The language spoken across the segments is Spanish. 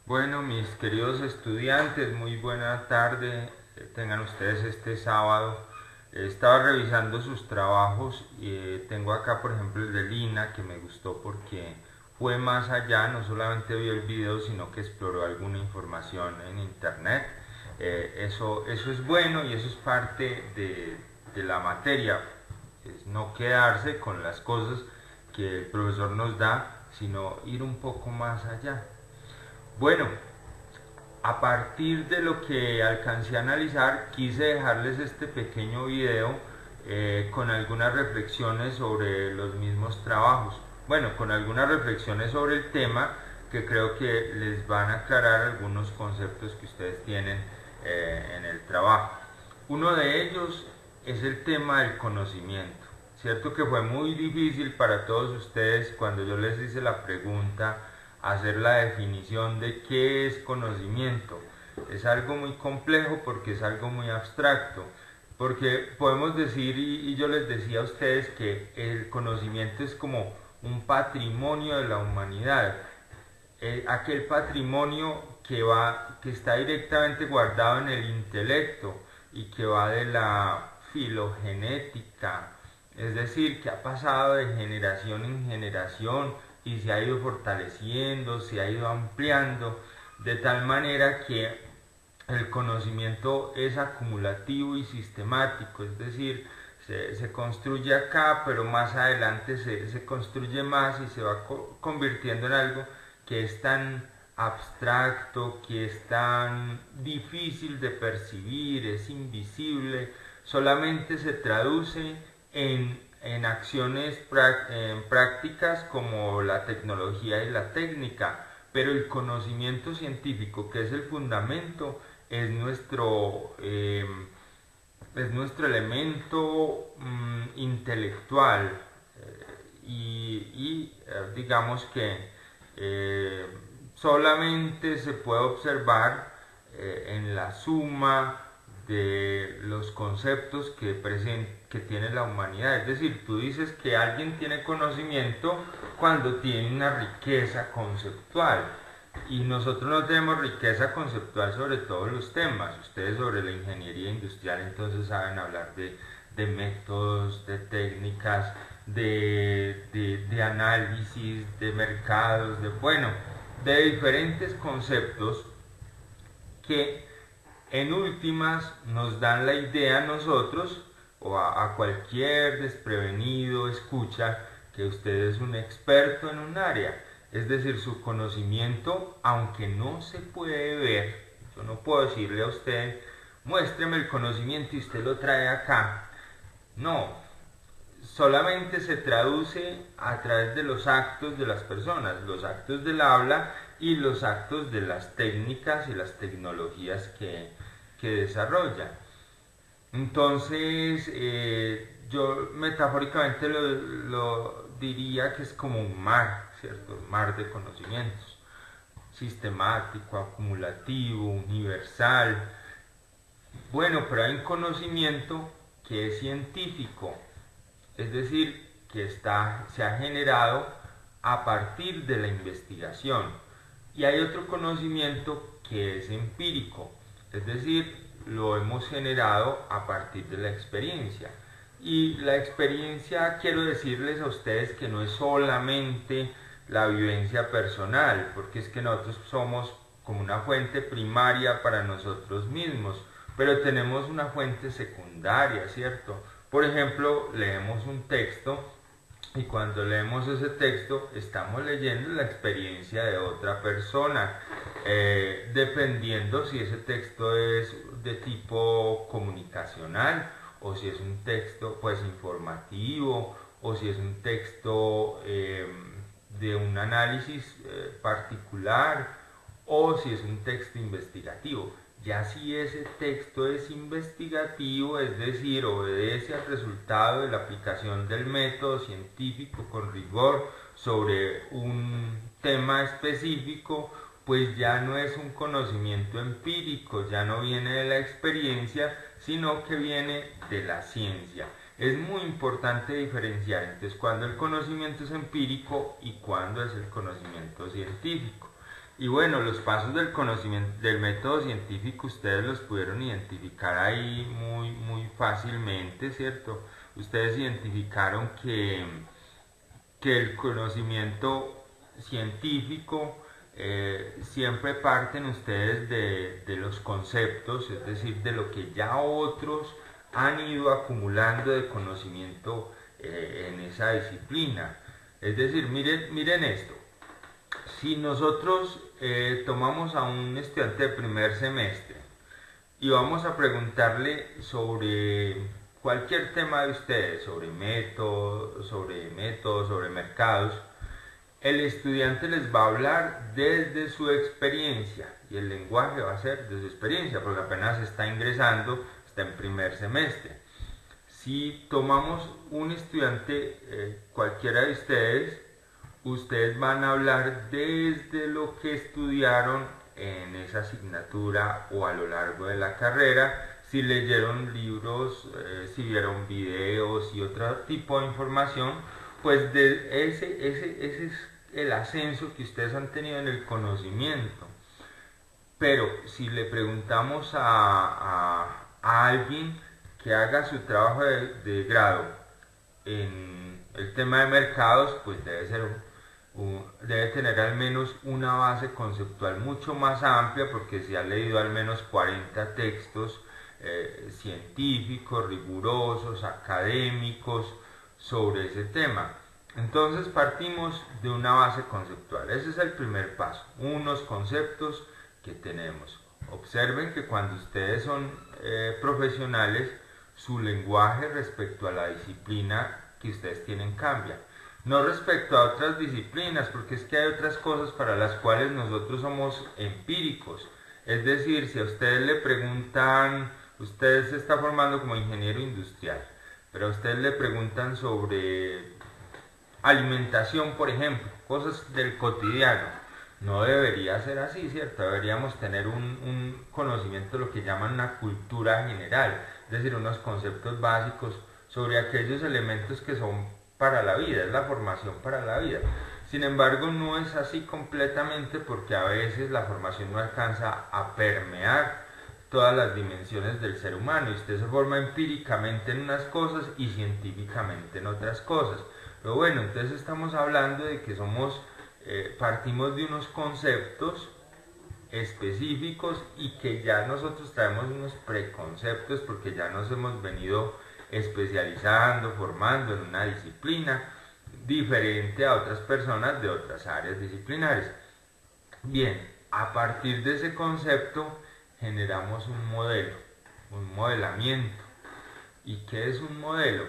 Bueno, mis queridos estudiantes, muy buena tarde. Tengan ustedes este sábado. Estaba revisando sus trabajos y tengo acá, por ejemplo, el de Lina, que me gustó porque fue más allá, no solamente vio el video, sino que exploró alguna información en internet. Eso es bueno y eso es parte de la materia. Es no quedarse con las cosas que el profesor nos da, sino ir un poco más allá. Bueno, a partir de lo que alcancé a analizar, quise dejarles este pequeño video con algunas reflexiones sobre los mismos trabajos. Bueno, con algunas reflexiones sobre el tema que creo que les van a aclarar algunos conceptos que ustedes tienen en el trabajo. Uno de ellos es el tema del conocimiento. Cierto que fue muy difícil para todos ustedes cuando yo les hice la pregunta hacer la definición de qué es conocimiento. Es algo muy complejo porque es algo muy abstracto. Porque podemos decir, y yo les decía a ustedes, que el conocimiento es como un patrimonio de la humanidad. Aquel patrimonio que está directamente guardado en el intelecto y que va de la filogenética, es decir, que ha pasado de generación en generación y se ha ido fortaleciendo, se ha ido ampliando, de tal manera que el conocimiento es acumulativo y sistemático, es decir, se construye acá, pero más adelante se construye más y se va convirtiendo en algo que es tan abstracto, que es tan difícil de percibir, es invisible, solamente se traduce en acciones en prácticas como la tecnología y la técnica, pero el conocimiento científico, que es el fundamento, es nuestro elemento intelectual digamos que eh, solamente se puede observar en la suma de los conceptos que tiene la humanidad. Es decir, tú dices que alguien tiene conocimiento cuando tiene una riqueza conceptual. Y nosotros no tenemos riqueza conceptual sobre todos los temas. Ustedes sobre la ingeniería industrial entonces saben hablar de métodos, de técnicas, de análisis, de mercados, bueno, de diferentes conceptos que en últimas nos dan la idea a nosotros o a cualquier desprevenido escucha que usted es un experto en un área. Es decir, su conocimiento, aunque no se puede ver, yo no puedo decirle a usted, muéstreme el conocimiento y usted lo trae acá. No, solamente se traduce a través de los actos de las personas, los actos del habla y los actos de las técnicas y las tecnologías que desarrolla. Entonces, yo metafóricamente lo diría que es como un mar, ¿cierto? Un mar de conocimientos, sistemático, acumulativo, universal. Bueno, pero hay un conocimiento que es científico, es decir, se ha generado a partir de la investigación. Y hay otro conocimiento que es empírico, es decir, lo hemos generado a partir de la experiencia. Y la experiencia, quiero decirles a ustedes que no es solamente la vivencia personal, porque es que nosotros somos como una fuente primaria para nosotros mismos, pero tenemos una fuente secundaria, ¿cierto? Por ejemplo, leemos un texto y cuando leemos ese texto estamos leyendo la experiencia de otra persona, dependiendo si ese texto es de tipo comunicacional o si es un texto pues informativo o si es un texto de un análisis particular o si es un texto investigativo. Ya si ese texto es investigativo, es decir, obedece al resultado de la aplicación del método científico con rigor sobre un tema específico, pues ya no es un conocimiento empírico, ya no viene de la experiencia, sino que viene de la ciencia. Es muy importante diferenciar entonces cuando el conocimiento es empírico y cuando es el conocimiento científico. Y bueno, los pasos del conocimiento, del método científico, ustedes los pudieron identificar ahí muy fácilmente, ¿cierto? Ustedes identificaron que el conocimiento científico siempre parten ustedes de los conceptos, es decir, de lo que ya otros han ido acumulando de conocimiento en esa disciplina. Es decir, miren esto. Si nosotros tomamos a un estudiante de primer semestre y vamos a preguntarle sobre cualquier tema de ustedes, sobre métodos, sobre mercados, el estudiante les va a hablar desde su experiencia y el lenguaje va a ser de su experiencia porque apenas está ingresando, está en primer semestre. Si tomamos un estudiante cualquiera de ustedes van a hablar desde lo que estudiaron en esa asignatura o a lo largo de la carrera, si leyeron libros, si vieron videos y otro tipo de información, pues ese es el ascenso que ustedes han tenido en el conocimiento. Pero si le preguntamos a alguien que haga su trabajo de grado en el tema de mercados, pues debe tener al menos una base conceptual mucho más amplia porque se ha leído al menos 40 textos científicos, rigurosos, académicos sobre ese tema. Entonces partimos de una base conceptual. Ese es el primer paso, unos conceptos que tenemos. Observen que cuando ustedes son profesionales, su lenguaje respecto a la disciplina que ustedes tienen cambia. No respecto a otras disciplinas, porque es que hay otras cosas para las cuales nosotros somos empíricos. Es decir, si a ustedes le preguntan, usted se está formando como ingeniero industrial, pero a ustedes le preguntan sobre alimentación, por ejemplo, cosas del cotidiano. No debería ser así, ¿cierto? Deberíamos tener un conocimiento de lo que llaman una cultura general, es decir, unos conceptos básicos sobre aquellos elementos que son para la vida, es la formación para la vida. Sin embargo, no es así completamente porque a veces la formación no alcanza a permear todas las dimensiones del ser humano y usted se forma empíricamente en unas cosas y científicamente en otras cosas. Pero bueno, entonces estamos hablando de que partimos de unos conceptos específicos y que ya nosotros traemos unos preconceptos porque ya nos hemos venido especializando, formando en una disciplina diferente a otras personas de otras áreas disciplinares. Bien, a partir de ese concepto generamos un modelo, un modelamiento. ¿Y qué es un modelo?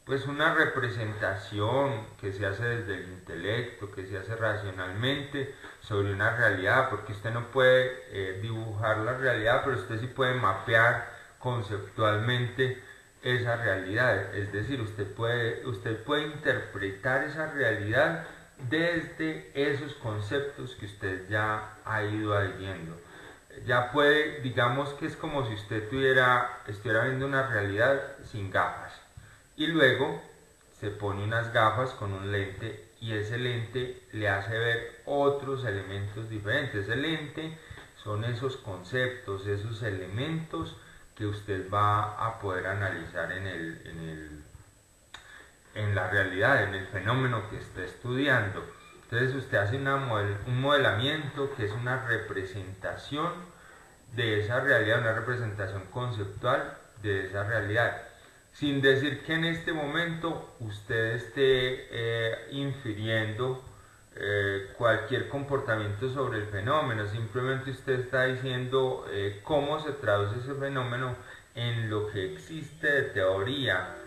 Pues una representación que se hace desde el intelecto, que se hace racionalmente sobre una realidad, porque usted no puede dibujar la realidad, pero usted sí puede mapear conceptualmente esa realidad. Es decir, usted puede interpretar esa realidad desde esos conceptos que usted ya ha ido adhiriendo. Ya puede, digamos que es como si usted estuviera viendo una realidad sin gafas. Y luego se pone unas gafas con un lente y ese lente le hace ver otros elementos diferentes. Ese lente son esos conceptos, esos elementos que usted va a poder analizar en la realidad, en el fenómeno que está estudiando. Entonces usted hace un modelamiento que es una representación de esa realidad, una representación conceptual de esa realidad, sin decir que en este momento usted esté infiriendo cualquier comportamiento sobre el fenómeno, simplemente usted está diciendo cómo se traduce ese fenómeno en lo que existe de teoría,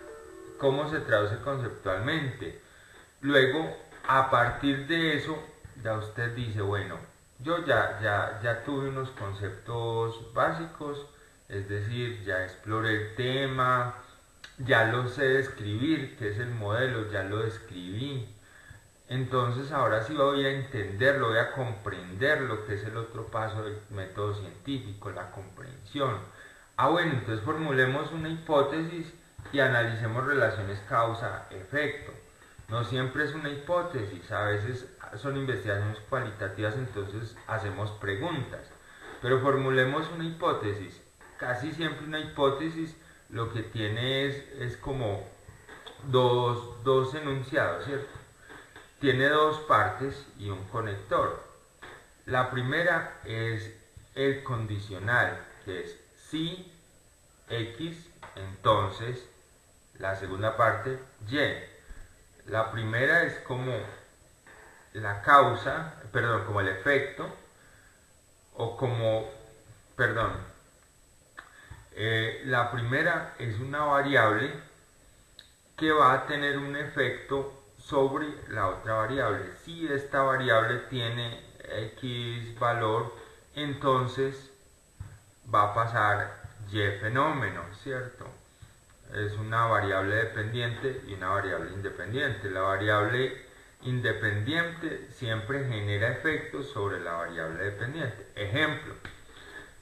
cómo se traduce conceptualmente. Luego, a partir de eso, ya usted dice, bueno, yo ya tuve unos conceptos básicos, es decir, ya exploré el tema, ya lo sé describir, que es el modelo, ya lo describí. Entonces ahora sí voy a entenderlo, voy a comprender lo que es el otro paso del método científico, la comprensión. Bueno, entonces formulemos una hipótesis y analicemos relaciones causa-efecto. No siempre es una hipótesis, a veces son investigaciones cualitativas, entonces hacemos preguntas. Pero formulemos una hipótesis. Casi siempre una hipótesis lo que tiene es como dos enunciados, ¿cierto? Tiene dos partes y un conector. La primera es el condicional, que es si X, entonces la segunda parte Y. La primera es como la causa, perdón, como el efecto, o como, perdón, la primera es una variable que va a tener un efecto sobre la otra variable. Si esta variable tiene X valor, entonces va a pasar Y fenómeno, ¿cierto? Es una variable dependiente y una variable independiente. La variable independiente siempre genera efectos sobre la variable dependiente. Ejemplo,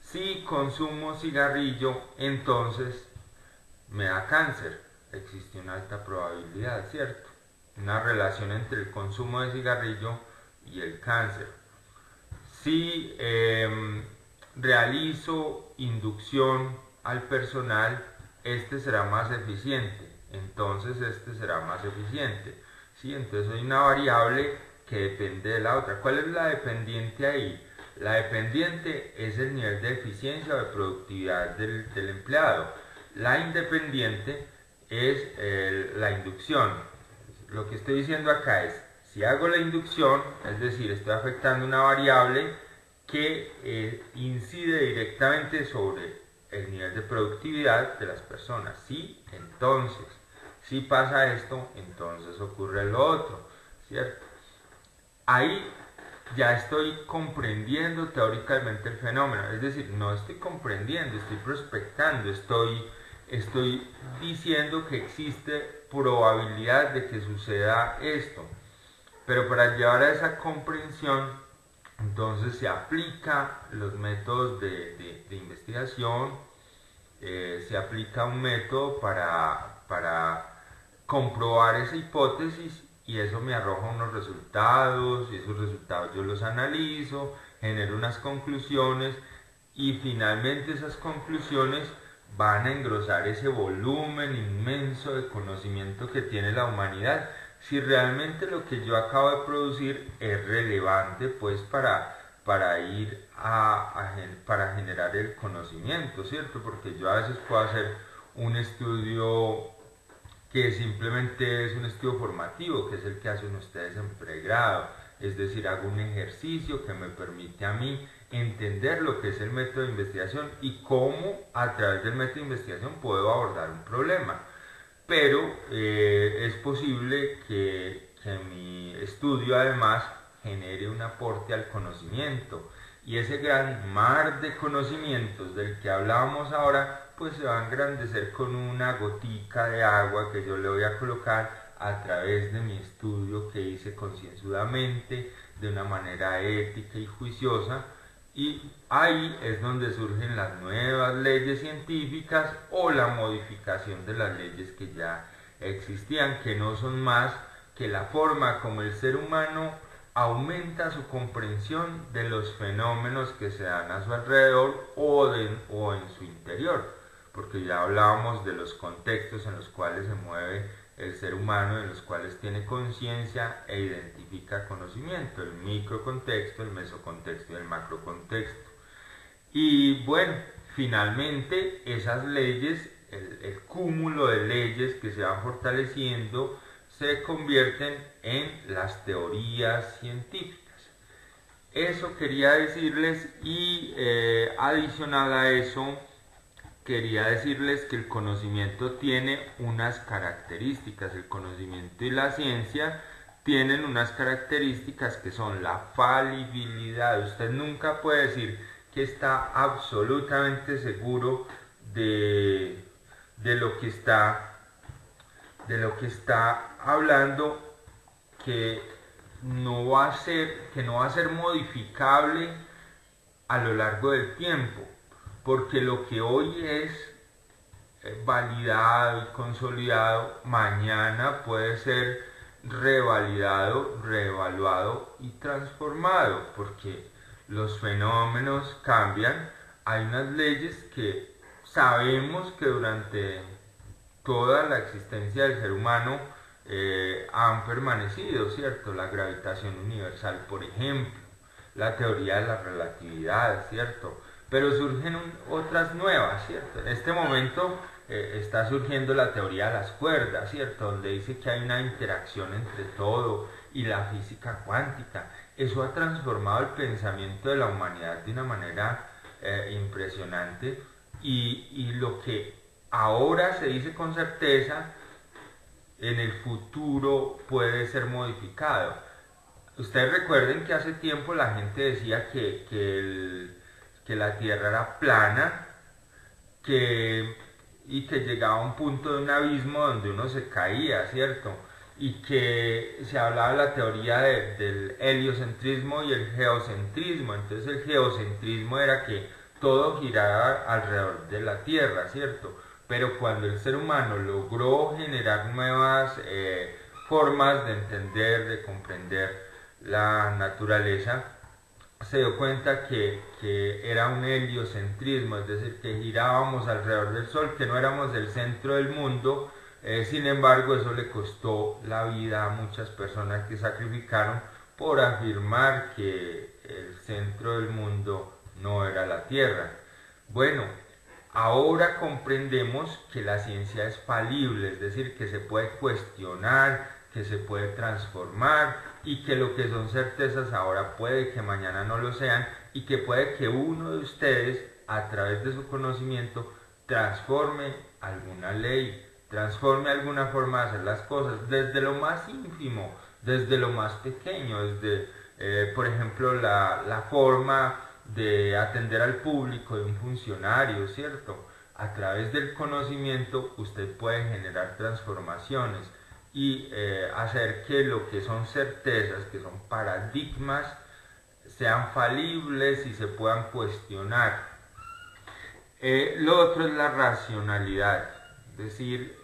si consumo cigarrillo, entonces me da cáncer. Existe una alta probabilidad, ¿cierto? Una relación entre el consumo de cigarrillo y el cáncer. Si realizo inducción al personal, este será más eficiente, entonces este será más eficiente. ¿Sí? Entonces hay una variable que depende de la otra. ¿Cuál es la dependiente ahí? La dependiente es el nivel de eficiencia o de productividad del empleado. La independiente es la inducción. Lo que estoy diciendo acá es, si hago la inducción, es decir, estoy afectando una variable que incide directamente sobre el nivel de productividad de las personas. Si entonces, si pasa esto, entonces ocurre lo otro, ¿cierto? Ahí ya estoy comprendiendo teóricamente el fenómeno, es decir, no estoy comprendiendo, estoy prospectando, estoy diciendo que existe probabilidad de que suceda esto, pero para llevar a esa comprensión, entonces se aplica los métodos de investigación, se aplica un método para comprobar esa hipótesis y eso me arroja unos resultados y esos resultados yo los analizo, genero unas conclusiones y finalmente esas conclusiones van a engrosar ese volumen inmenso de conocimiento que tiene la humanidad. Si realmente lo que yo acabo de producir es relevante pues para ir para generar el conocimiento, ¿cierto? Porque yo a veces puedo hacer un estudio que simplemente es un estudio formativo, que es el que hacen ustedes en pregrado, es decir, hago un ejercicio que me permite a mí entender lo que es el método de investigación y cómo a través del método de investigación puedo abordar un problema. Pero es posible que mi estudio además genere un aporte al conocimiento y ese gran mar de conocimientos del que hablábamos ahora pues se va a engrandecer con una gotica de agua que yo le voy a colocar a través de mi estudio que hice concienzudamente, de una manera ética y juiciosa, y ahí es donde surgen las nuevas leyes científicas o la modificación de las leyes que ya existían, que no son más que la forma como el ser humano aumenta su comprensión de los fenómenos que se dan a su alrededor o en su interior, porque ya hablábamos de los contextos en los cuales se mueve el ser humano, en los cuales tiene conciencia e identifica conocimiento, el microcontexto, el mesocontexto y el macrocontexto. Y bueno, finalmente esas leyes, el cúmulo de leyes que se van fortaleciendo, se convierten en las teorías científicas. Eso quería decirles y adicional a eso, quería decirles que el conocimiento tiene unas características, el conocimiento y la ciencia tienen unas características que son la falibilidad. Usted nunca puede decir que está absolutamente seguro de lo que está hablando, que no va a ser modificable a lo largo del tiempo, porque lo que hoy es validado y consolidado, mañana puede ser revalidado, reevaluado y transformado, porque los fenómenos cambian. Hay unas leyes que sabemos que durante toda la existencia del ser humano han permanecido, ¿cierto? La gravitación universal, por ejemplo, la teoría de la relatividad, ¿cierto? Pero surgen otras nuevas, ¿cierto? En este momento está surgiendo la teoría de las cuerdas, ¿cierto? Donde dice que hay una interacción entre todo y la física cuántica. Eso ha transformado el pensamiento de la humanidad de una manera impresionante y lo que ahora se dice con certeza, en el futuro puede ser modificado. Ustedes recuerden que hace tiempo la gente decía que la Tierra era plana, y que llegaba a un punto de un abismo donde uno se caía, ¿cierto? Y que se hablaba de la teoría del heliocentrismo y el geocentrismo. Entonces el geocentrismo era que todo giraba alrededor de la Tierra, ¿cierto? Pero cuando el ser humano logró generar nuevas formas de entender, de comprender la naturaleza, se dio cuenta que era un heliocentrismo, es decir, que girábamos alrededor del Sol, que no éramos el centro del mundo. Sin embargo, eso le costó la vida a muchas personas que sacrificaron por afirmar que el centro del mundo no era la Tierra. Bueno, ahora comprendemos que la ciencia es falible, es decir, que se puede cuestionar, que se puede transformar y que lo que son certezas ahora puede que mañana no lo sean y que puede que uno de ustedes a través de su conocimiento transforme alguna ley, transforme alguna forma de hacer las cosas desde lo más ínfimo, desde lo más pequeño, desde por ejemplo la forma de atender al público de un funcionario, ¿cierto? A través del conocimiento usted puede generar transformaciones y hacer que lo que son certezas, que son paradigmas, sean falibles y se puedan cuestionar. Lo otro es la racionalidad, es decir,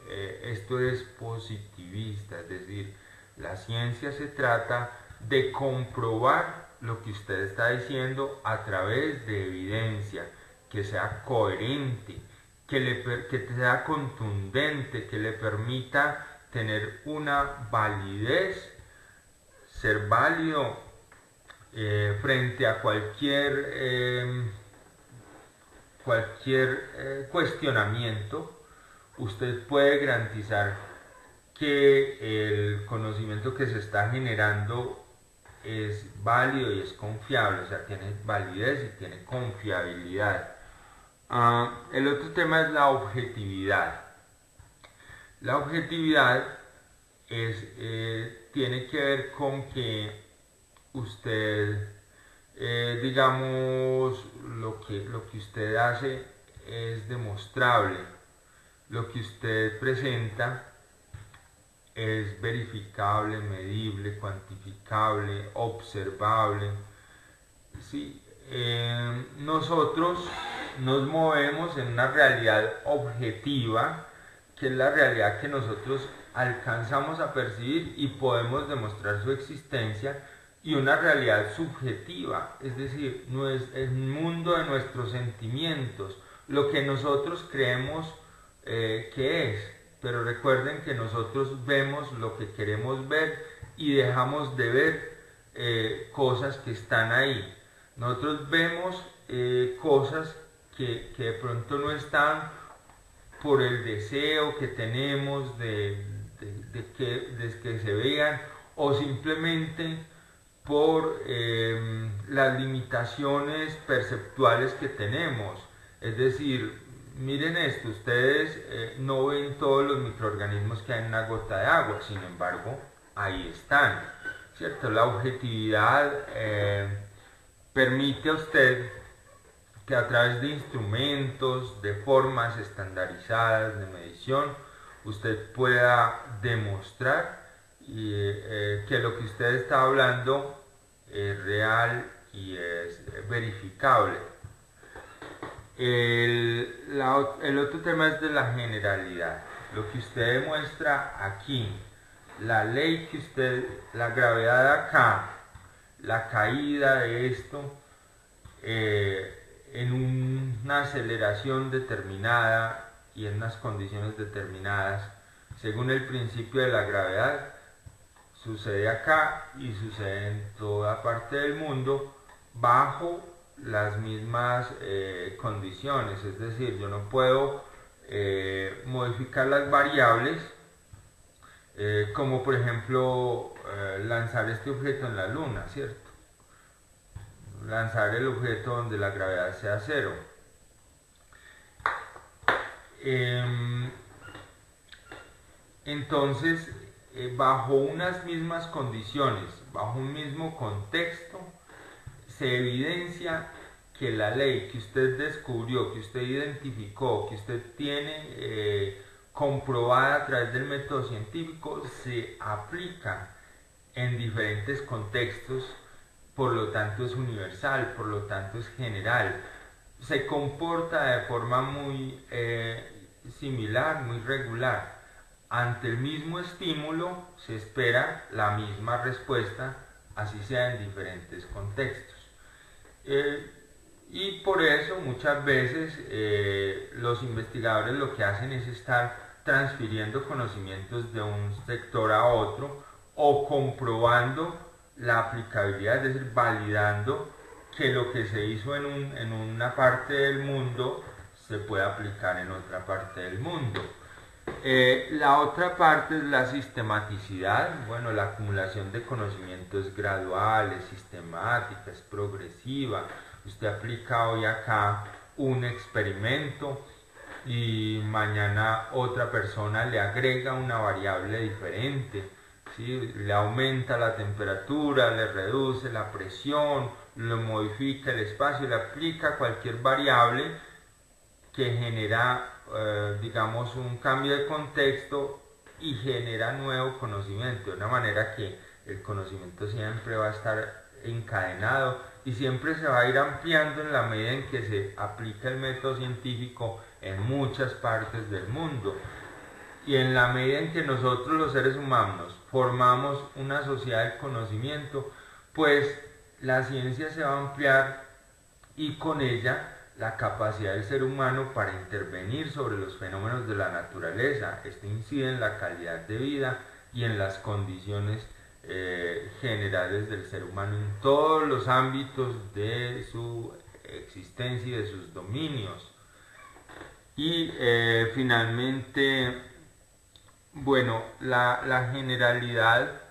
esto es positivista, es decir, la ciencia se trata de comprobar lo que usted está diciendo a través de evidencia, que sea coherente, que sea contundente, que le permita tener una validez, ser válido frente a cualquier cuestionamiento. Usted puede garantizar que el conocimiento que se está generando es válido y es confiable, o sea, tiene validez y tiene confiabilidad. El otro tema es la objetividad. La objetividad tiene que ver con que usted, digamos, lo que usted hace es demostrable, lo que usted presenta es verificable, medible, cuantificable, observable. ¿Sí? Nosotros nos movemos en una realidad objetiva, que es la realidad que nosotros alcanzamos a percibir y podemos demostrar su existencia, y una realidad subjetiva, es decir, no es el mundo de nuestros sentimientos, lo que nosotros creemos que es. Pero recuerden que nosotros vemos lo que queremos ver y dejamos de ver cosas que están ahí. Nosotros vemos cosas que de pronto no están por el deseo que tenemos de que se vean, o simplemente por las limitaciones perceptuales que tenemos. Es decir, miren esto, ustedes no ven todos los microorganismos que hay en una gota de agua, sin embargo, ahí están, ¿cierto? La objetividad permite a usted que a través de instrumentos, de formas estandarizadas de medición, usted pueda demostrar que lo que usted está hablando es real y es verificable. El otro tema es de la generalidad. Lo que usted demuestra aquí, la ley que usted, la gravedad de acá, la caída de esto, en una aceleración determinada y en unas condiciones determinadas, según el principio de la gravedad, sucede acá y sucede en toda parte del mundo bajo las mismas condiciones. Es decir, yo no puedo modificar las variables, como por ejemplo lanzar este objeto en la luna, ¿cierto? Lanzar el objeto donde la gravedad sea cero. Entonces, bajo unas mismas condiciones, bajo un mismo contexto, se evidencia que la ley que usted descubrió, que usted identificó, que usted tiene comprobada a través del método científico, se aplica en diferentes contextos, por lo tanto es universal, por lo tanto es general, se comporta de forma muy similar, muy regular. Ante el mismo estímulo se espera la misma respuesta, así sea en diferentes contextos. Y por eso muchas veces los investigadores lo que hacen es estar transfiriendo conocimientos de un sector a otro o comprobando la aplicabilidad, es decir, validando que lo que se hizo en una parte del mundo se puede aplicar en otra parte del mundo. La otra parte es la sistematicidad. Bueno, la acumulación de conocimiento es gradual, es sistemática, es progresiva. Usted aplica hoy acá un experimento y mañana otra persona le agrega una variable diferente, ¿sí? Le aumenta la temperatura, le reduce la presión, le modifica el espacio, le aplica cualquier variable que genera, digamos, un cambio de contexto y genera nuevo conocimiento, de una manera que el conocimiento siempre va a estar encadenado y siempre se va a ir ampliando en la medida en que se aplica el método científico en muchas partes del mundo. Y en la medida en que nosotros los seres humanos formamos una sociedad del conocimiento, pues la ciencia se va a ampliar y con ella la capacidad del ser humano para intervenir sobre los fenómenos de la naturaleza. Esto incide en la calidad de vida y en las condiciones generales del ser humano en todos los ámbitos de su existencia y de sus dominios. Y finalmente, bueno, la generalidad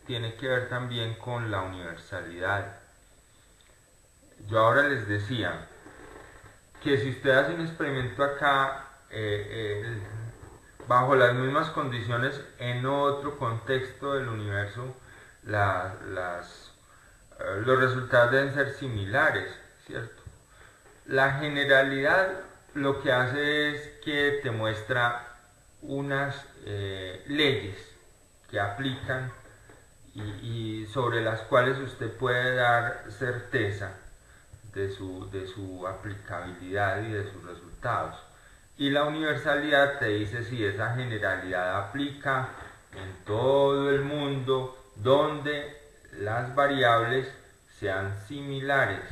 tiene que ver también con la universalidad. Yo ahora les decía que si usted hace un experimento acá bajo las mismas condiciones en otro contexto del universo, los resultados deben ser similares, ¿cierto? La generalidad lo que hace es que te muestra unas leyes que aplican y sobre las cuales usted puede dar certeza de su aplicabilidad y de sus resultados. Y la universalidad te dice si esa generalidad aplica en todo el mundo donde las variables sean similares.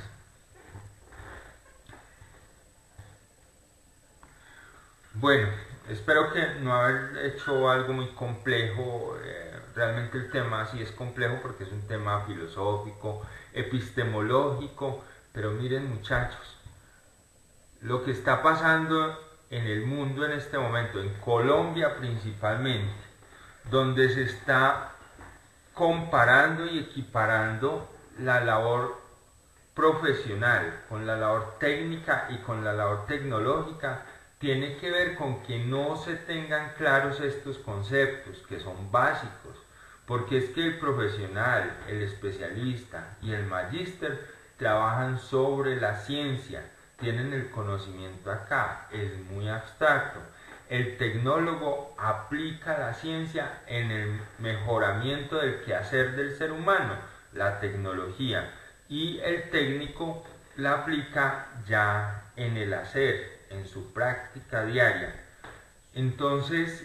Bueno, espero que no haber hecho algo muy complejo. Realmente el tema sí es complejo porque es un tema filosófico, epistemológico, pero miren muchachos, lo que está pasando en el mundo en este momento, en Colombia principalmente, donde se está comparando y equiparando la labor profesional con la labor técnica y con la labor tecnológica, tiene que ver con que no se tengan claros estos conceptos que son básicos, porque es que el profesional, el especialista y el magíster trabajan sobre la ciencia, tienen el conocimiento acá, es muy abstracto. El tecnólogo aplica la ciencia en el mejoramiento del quehacer del ser humano, la tecnología, y el técnico la aplica ya en el hacer, en su práctica diaria. Entonces,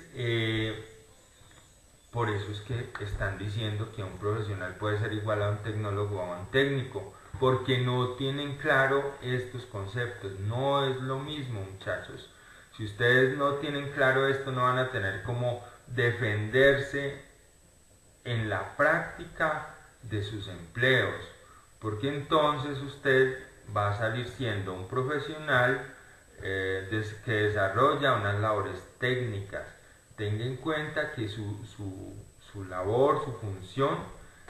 Por eso es que están diciendo que un profesional puede ser igual a un tecnólogo o a un técnico, porque no tienen claro estos conceptos. No es lo mismo, muchachos. Si ustedes no tienen claro esto, no van a tener cómo defenderse en la práctica de sus empleos, porque entonces usted va a salir siendo un profesional que desarrolla unas labores técnicas. Tenga en cuenta que su labor, su función,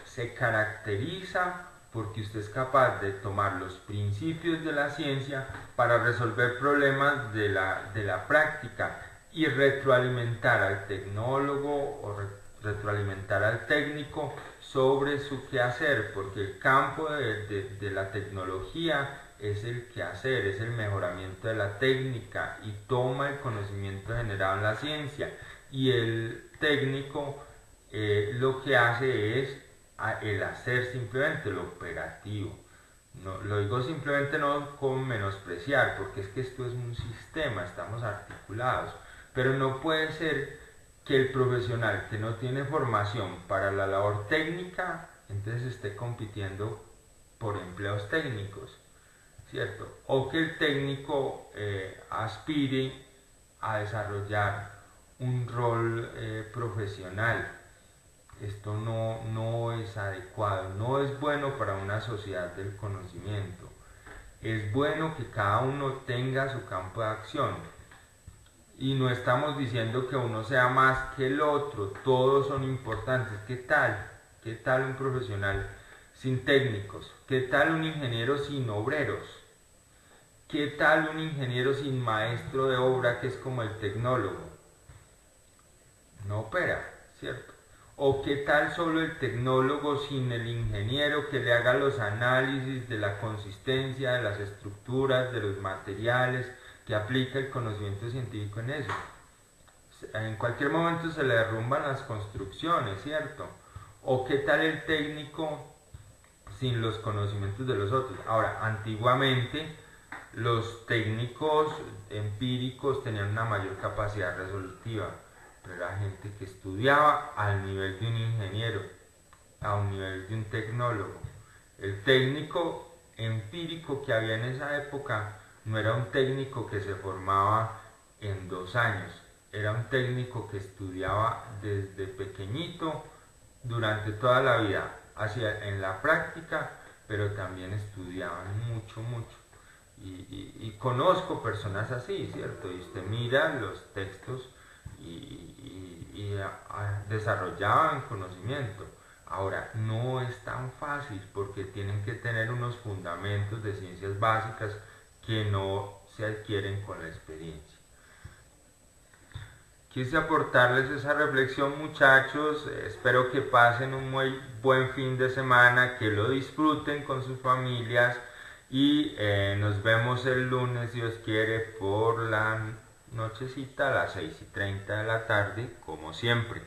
se caracteriza porque usted es capaz de tomar los principios de la ciencia para resolver problemas de la práctica y retroalimentar al tecnólogo o retroalimentar al técnico sobre su quehacer, porque el campo de la tecnología es el quehacer, es el mejoramiento de la técnica y toma el conocimiento generado en la ciencia, y el técnico lo que hace es el hacer, simplemente lo operativo. No, lo digo simplemente no con menospreciar, porque es que esto es un sistema, estamos articulados, pero no puede ser que el profesional que no tiene formación para la labor técnica, entonces esté compitiendo por empleos técnicos, ¿cierto? O que el técnico aspire a desarrollar un rol profesional. Esto no es adecuado, no es bueno para una sociedad del conocimiento. Es bueno que cada uno tenga su campo de acción. Y no estamos diciendo que uno sea más que el otro, todos son importantes. ¿Qué tal? ¿Qué tal un profesional sin técnicos? ¿Qué tal un ingeniero sin obreros? ¿Qué tal un ingeniero sin maestro de obra, que es como el tecnólogo? No opera, ¿cierto? ¿O qué tal solo el tecnólogo sin el ingeniero que le haga los análisis de la consistencia, de las estructuras, de los materiales, que aplica el conocimiento científico en eso? En cualquier momento se le derrumban las construcciones, ¿cierto? ¿O qué tal el técnico sin los conocimientos de los otros? Ahora, antiguamente los técnicos empíricos tenían una mayor capacidad resolutiva, pero era gente que estudiaba al nivel de un ingeniero, a un nivel de un tecnólogo. El técnico empírico que había en esa época no era un técnico que se formaba en 2 años, era un técnico que estudiaba desde pequeñito durante toda la vida, hacia en la práctica, pero también estudiaban mucho, mucho. Y conozco personas así, ¿cierto? Y usted mira los textos y desarrollaban conocimiento. Ahora, no es tan fácil porque tienen que tener unos fundamentos de ciencias básicas que no se adquieren con la experiencia. Quise aportarles esa reflexión, muchachos. Espero que pasen un muy buen fin de semana, que lo disfruten con sus familias y nos vemos el lunes, si Dios quiere, por la nochecita a las 6:30 de la tarde, como siempre.